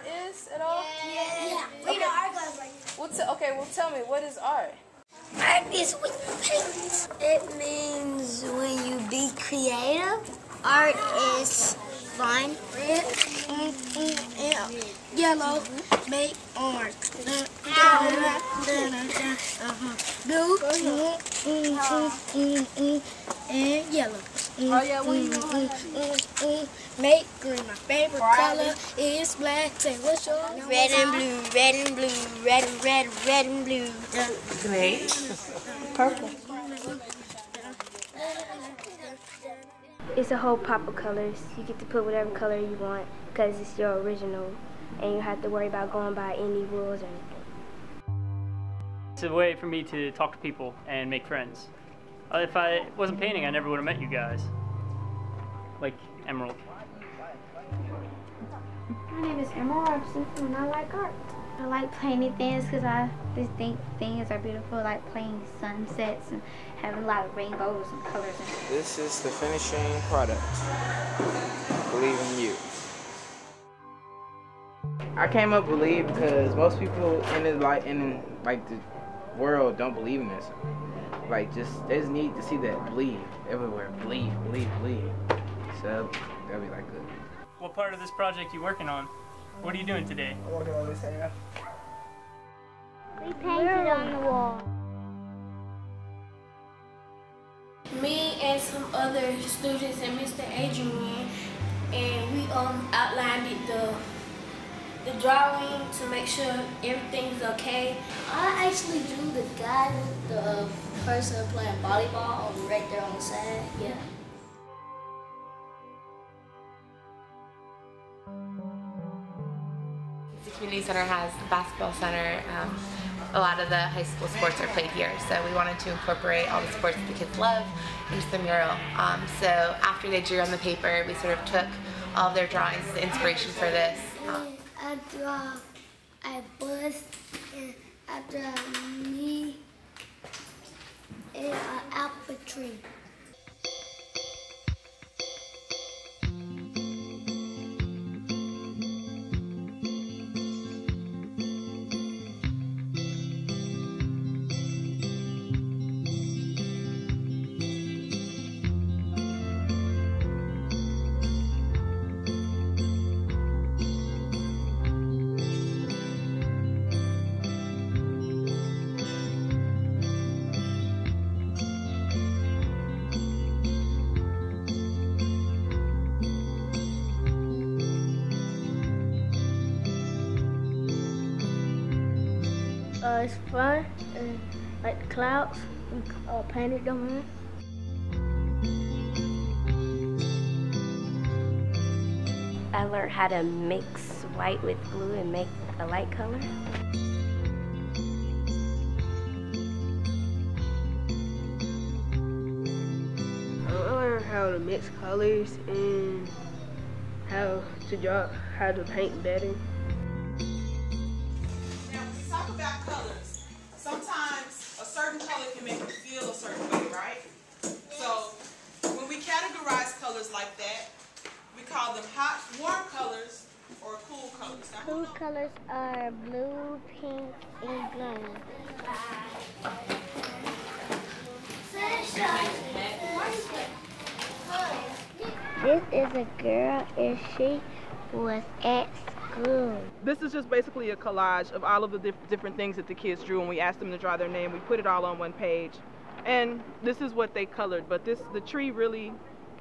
art is at all? Yeah. We know art class like that. Well, tell me, what is art? Art is when you paint. It means when you be creative. Art is fun. Red, yellow, make orange. Blue, and yellow. Oh yeah, what do you want? Make green. My favorite color is black. Say what's yours? Red and blue, red and blue, red and red, red and blue. Great. Purple. It's a whole pop of colors. You get to put whatever color you want because it's your original, and you don't have to worry about going by any rules or anything. It's a way for me to talk to people and make friends. If I wasn't painting, I never would have met you guys. Like Emerald. My name is Emerald Robson, and I like art. I like painting things because I just think things are beautiful, like playing sunsets and having a lot of rainbows and colors. This is the finishing product. Believe in you. I came up with Believe because most people in the world don't believe in this. They just need to see that believe everywhere. Believe, believe, believe. So that'll be like good. What part of this project you working on? What are you doing today? I'm working on this hair. We painted on the wall. Me and some other students and Mr. Adrian, and we outlined the drawing to make sure everything's okay. I actually drew the guy with the person playing volleyball right there on the side. Yeah. The community center has the basketball center. A lot of the high school sports are played here, so we wanted to incorporate all the sports that the kids love into the mural. So after they drew on the paper, we sort of took all of their drawings as the inspiration for this. I draw a bus, and I draw me and an apple tree. It's fun, and like the clouds, we painted them in. I learned how to mix white with blue and make a light color. I learned how to mix colors and how to draw, how to paint better. Talk about colors. Sometimes a certain color can make you feel a certain way, right? So when we categorize colors like that, we call them hot, warm colors or cool colors. Now, Cool colors are blue, pink, and green. This is a girl and she was at school. This is just basically a collage of all of the different things that the kids drew, and we asked them to draw their name. We put it all on one page, and this is what they colored. But the tree really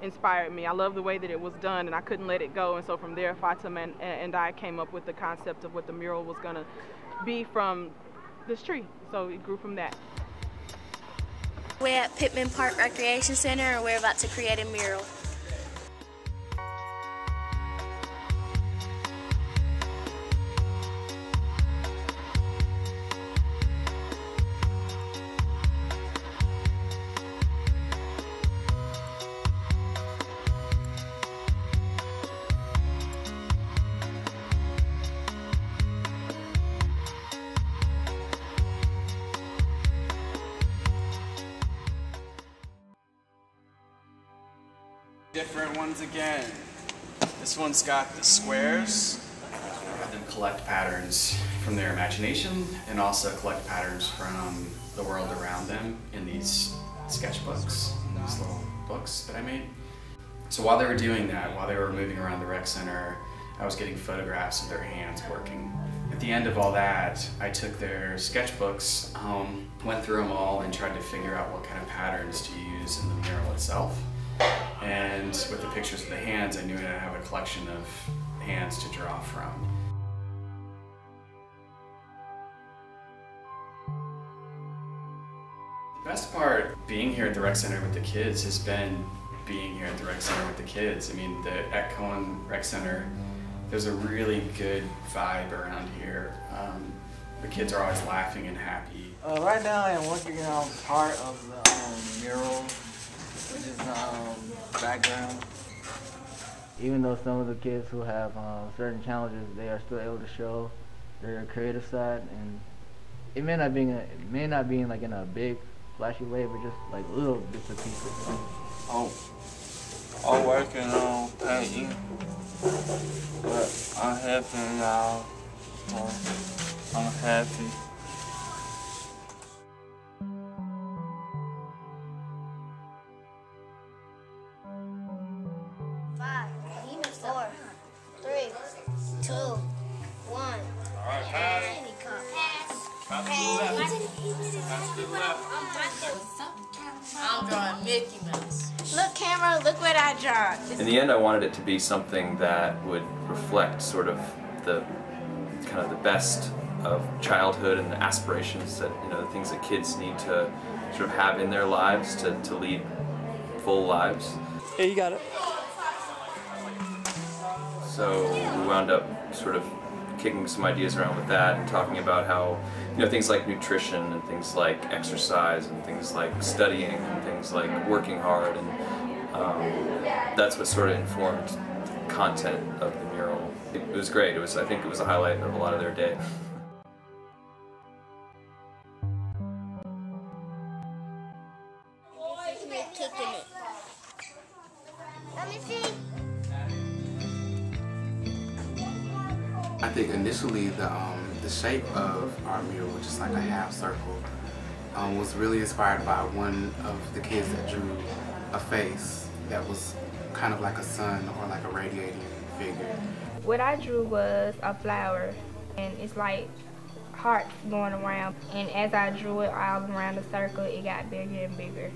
inspired me. I love the way that it was done, and I couldn't let it go. And so from there, Fatima and I came up with the concept of what the mural was gonna be from this tree. So it grew from that. We're at Pittman Park Recreation Center, and we're about to create a mural. Different ones again. This one's got the squares, and collect patterns from their imagination and also collect patterns from the world around them in these sketchbooks, these little books that I made. So while they were doing that, while they were moving around the rec center, I was getting photographs of their hands working. At the end of all that, I took their sketchbooks home, went through them all, and tried to figure out what kind of patterns to use in the mural itself. And with the pictures of the hands, I knew I'd have a collection of hands to draw from. The best part being here at the rec center with the kids has been being here at the rec center with the kids. I mean, at Cohen Rec Center, there's a really good vibe around here. The kids are always laughing and happy. Right now I am working on part of the mural, which is background. Even though some of the kids who have certain challenges, they are still able to show their creative side, and it may not be like in a big flashy way, but just like little bits of pieces. I'm working on painting, but I'm happy now. I'm happy. I'm drawing Mickey Mouse. Look, camera, look what I draw. In the end, I wanted it to be something that would reflect sort of the kind of the best of childhood and the aspirations that, you know, the things that kids need to sort of have in their lives to lead full lives. Yeah, you got it. So we wound up sort of kicking some ideas around with that and talking about how, you know, things like nutrition and things like exercise and things like studying and things like working hard, and that's what sort of informed the content of the mural. It was great. I think it was a highlight of a lot of their day. I think initially the shape of our mural, which is like a half circle, was really inspired by one of the kids that drew a face that was kind of like a sun or like a radiating figure. What I drew was a flower, and it's like hearts going around, and as I drew it all around the circle, it got bigger and bigger.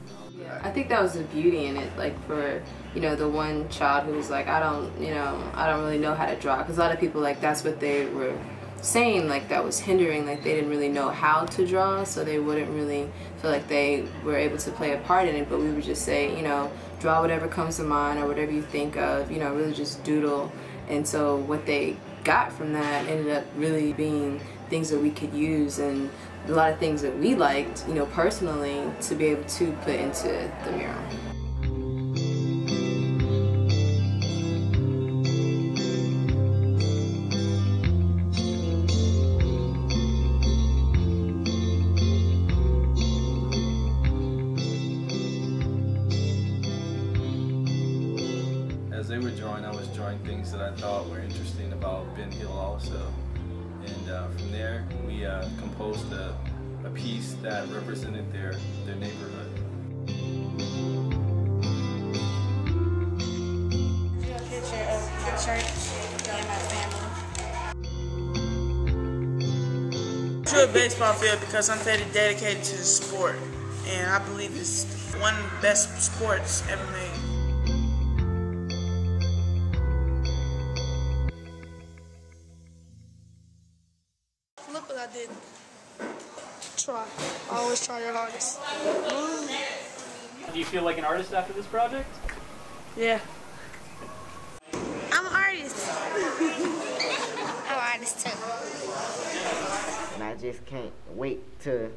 I think that was the beauty in it, like for, you know, the one child who was like, I don't really know how to draw, because a lot of people, like, that's what they were saying, like that was hindering, like they didn't really know how to draw, so they wouldn't really feel like they were able to play a part in it. But we would just say, you know, draw whatever comes to mind or whatever you think of, you know, really just doodle. And so what they got from that ended up really being things that we could use, and a lot of things that we liked, you know, personally, to be able to put into the mural. As they were drawing, I was drawing things that I thought were interesting about Ben Hill also. And from there, we composed a piece that represented their neighborhood. Drew a picture of my church and my family. Drew a baseball field because I'm very dedicated to the sport, and I believe it's one of the best sports ever made. Look what I did. Try. Always try your hardest. Do you feel like an artist after this project? Yeah. I'm an artist. I'm an artist too. And I just can't wait to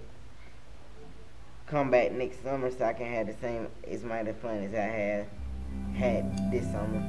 come back next summer so I can have the same as much fun as I had this summer.